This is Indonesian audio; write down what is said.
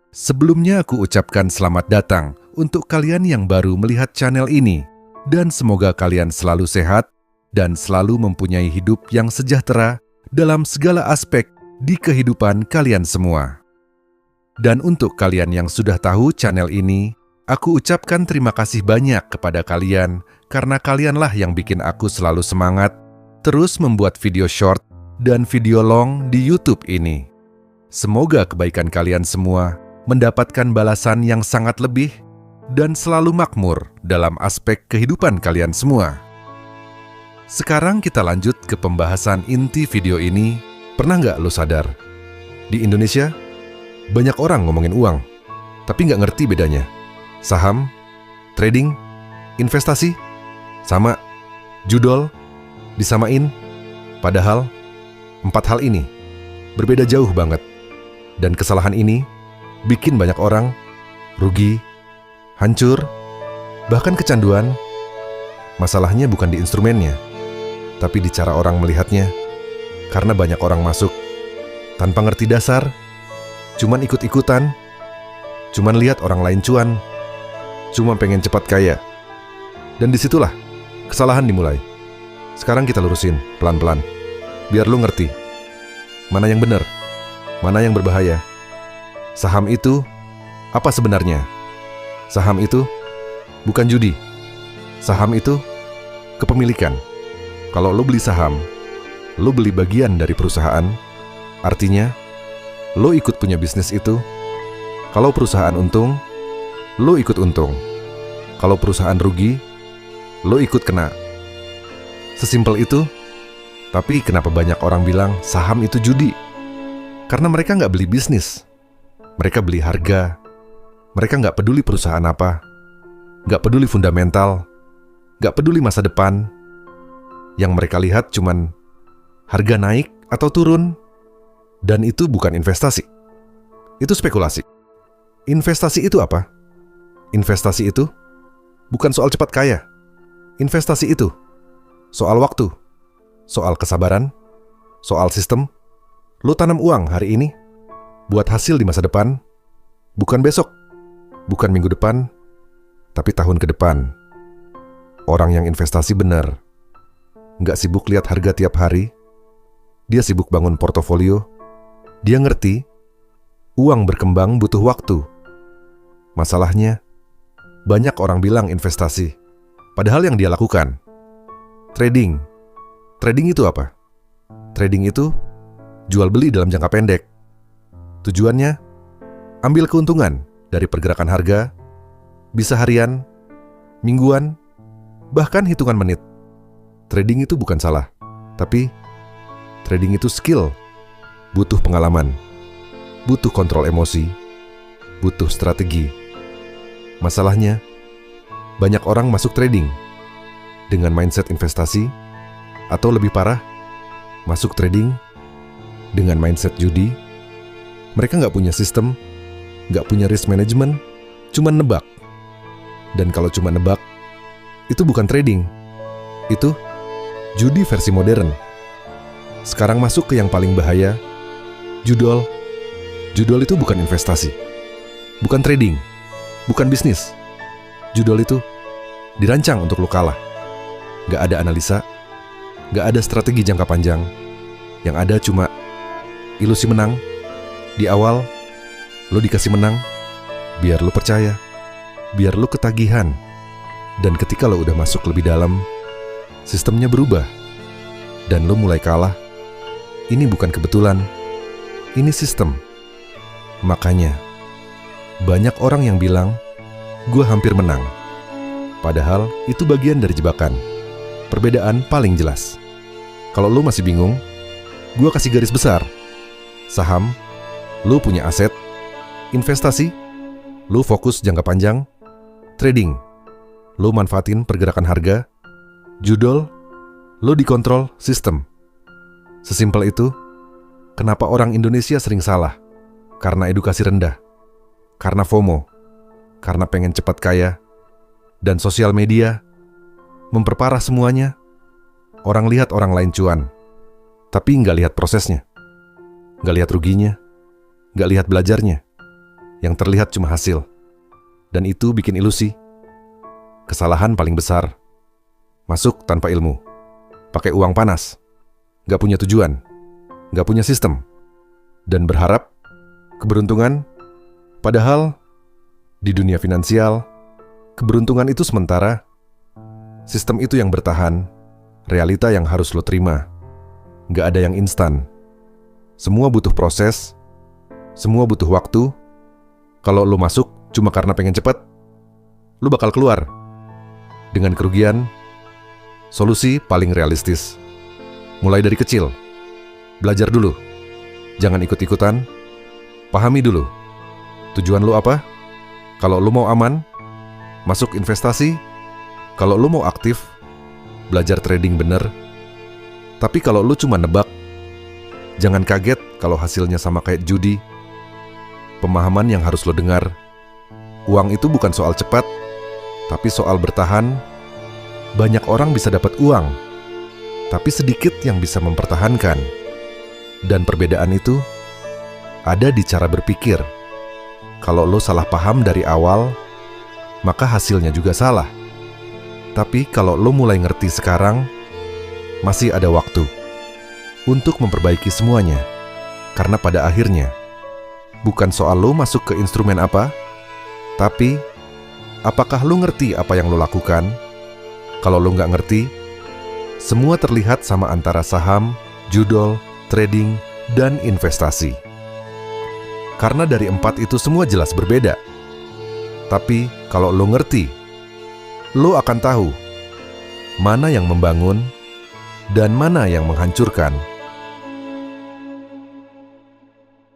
Sebelumnya aku ucapkan selamat datang untuk kalian yang baru melihat channel ini, dan semoga kalian selalu sehat dan selalu mempunyai hidup yang sejahtera dalam segala aspek di kehidupan kalian semua. Dan untuk kalian yang sudah tahu channel ini, aku ucapkan terima kasih banyak kepada kalian karena kalianlah yang bikin aku selalu semangat terus membuat video short dan video long di YouTube ini. Semoga kebaikan kalian semua mendapatkan balasan yang sangat lebih dan selalu makmur dalam aspek kehidupan kalian semua. Sekarang kita lanjut ke pembahasan inti video ini. Pernah nggak lo sadar? Di Indonesia, banyak orang ngomongin uang, tapi nggak ngerti bedanya. Saham, trading, investasi, sama, judol, disamain. Padahal, 4 hal ini berbeda jauh banget. Dan kesalahan ini bikin banyak orang rugi, hancur, bahkan kecanduan. Masalahnya bukan di instrumennya, tapi di cara orang melihatnya. Karena banyak orang masuk tanpa ngerti dasar, cuman ikut-ikutan, cuman lihat orang lain cuan, cuma pengen cepat kaya. Dan disitulah kesalahan dimulai. Sekarang kita lurusin pelan-pelan, biar lu ngerti mana yang benar, mana yang berbahaya. Saham itu apa sebenarnya? Saham itu bukan judi. Saham itu kepemilikan. Kalau lo beli saham, lo beli bagian dari perusahaan. Artinya, lo ikut punya bisnis itu. Kalau perusahaan untung, lo ikut untung. Kalau perusahaan rugi, lo ikut kena. Sesimpel itu. Tapi kenapa banyak orang bilang saham itu judi? Karena mereka nggak beli bisnis. Mereka beli harga. Mereka nggak peduli perusahaan apa, nggak peduli fundamental, nggak peduli masa depan. Yang mereka lihat cuman harga naik atau turun. Dan itu bukan investasi. Itu spekulasi. Investasi itu apa? Investasi itu bukan soal cepat kaya. Investasi itu soal waktu, soal kesabaran, soal sistem. Lo tanam uang hari ini buat hasil di masa depan, bukan besok, bukan minggu depan, tapi tahun ke depan. Orang yang investasi benar, nggak sibuk lihat harga tiap hari. Dia sibuk bangun portofolio. Dia ngerti, uang berkembang butuh waktu. Masalahnya, banyak orang bilang investasi, padahal yang dia lakukan trading. Trading itu apa? Trading itu jual beli dalam jangka pendek. Tujuannya, ambil keuntungan dari pergerakan harga, bisa harian, mingguan, bahkan hitungan menit. Trading itu bukan salah, tapi trading itu skill, butuh pengalaman, butuh kontrol emosi, butuh strategi. Masalahnya, banyak orang masuk trading dengan mindset investasi, atau lebih parah, masuk trading dengan mindset judi. Mereka nggak punya sistem, nggak punya risk management, cuma nebak. Dan kalau cuma nebak, itu bukan trading. Itu judi versi modern. Sekarang masuk ke yang paling bahaya, judol. Judol itu bukan investasi, bukan trading, bukan bisnis. Judol itu dirancang untuk lo kalah. Nggak ada analisa, nggak ada strategi jangka panjang. Yang ada cuma ilusi menang. Di awal, lo dikasih menang, biar lo percaya, biar lo ketagihan. Dan ketika lo udah masuk lebih dalam, sistemnya berubah, dan lo mulai kalah. Ini bukan kebetulan, ini sistem. Makanya, banyak orang yang bilang, gue hampir menang. Padahal itu bagian dari jebakan. Perbedaan paling jelas. Kalau lo masih bingung, gue kasih garis besar. Saham, lo punya aset. Investasi, lo fokus jangka panjang. Trading, lo manfaatin pergerakan harga. Judol, lo dikontrol sistem. Sesimpel itu. Kenapa orang Indonesia sering salah? Karena edukasi rendah, karena FOMO, karena pengen cepat kaya, dan sosial media memperparah semuanya. Orang lihat orang lain cuan, tapi nggak lihat prosesnya, nggak lihat ruginya, nggak lihat belajarnya, Yang terlihat cuma hasil. Dan itu bikin ilusi. Kesalahan paling besar. Masuk tanpa ilmu. Pakai uang panas. Gak punya tujuan. Gak punya sistem. Dan berharap keberuntungan. Padahal di dunia finansial, keberuntungan itu sementara. Sistem itu yang bertahan. Realita yang harus lo terima. Gak ada yang instan. Semua butuh proses. Semua butuh waktu. Kalau lo masuk cuma karena pengen cepat, lo bakal keluar dengan kerugian. Solusi paling realistis. Mulai dari kecil. Belajar dulu. Jangan ikut-ikutan. Pahami dulu. Tujuan lo apa? Kalau lo mau aman, masuk investasi. Kalau lo mau aktif, belajar trading bener. Tapi kalau lo cuma nebak, jangan kaget kalau hasilnya sama kayak judi. Pemahaman yang harus lo dengar. Uang itu bukan soal cepat, tapi soal bertahan. Banyak orang bisa dapat uang, tapi sedikit yang bisa mempertahankan. Dan perbedaan itu ada di cara berpikir. Kalau lo salah paham dari awal, maka hasilnya juga salah. Tapi kalau lo mulai ngerti sekarang, masih ada waktu untuk memperbaiki semuanya. Karena pada akhirnya, bukan soal lo masuk ke instrumen apa, tapi apakah lo ngerti apa yang lo lakukan? Kalau lo nggak ngerti, semua terlihat sama antara saham, judol, trading, dan investasi. Karena dari 4 itu semua jelas berbeda. Tapi kalau lo ngerti, lo akan tahu mana yang membangun dan mana yang menghancurkan.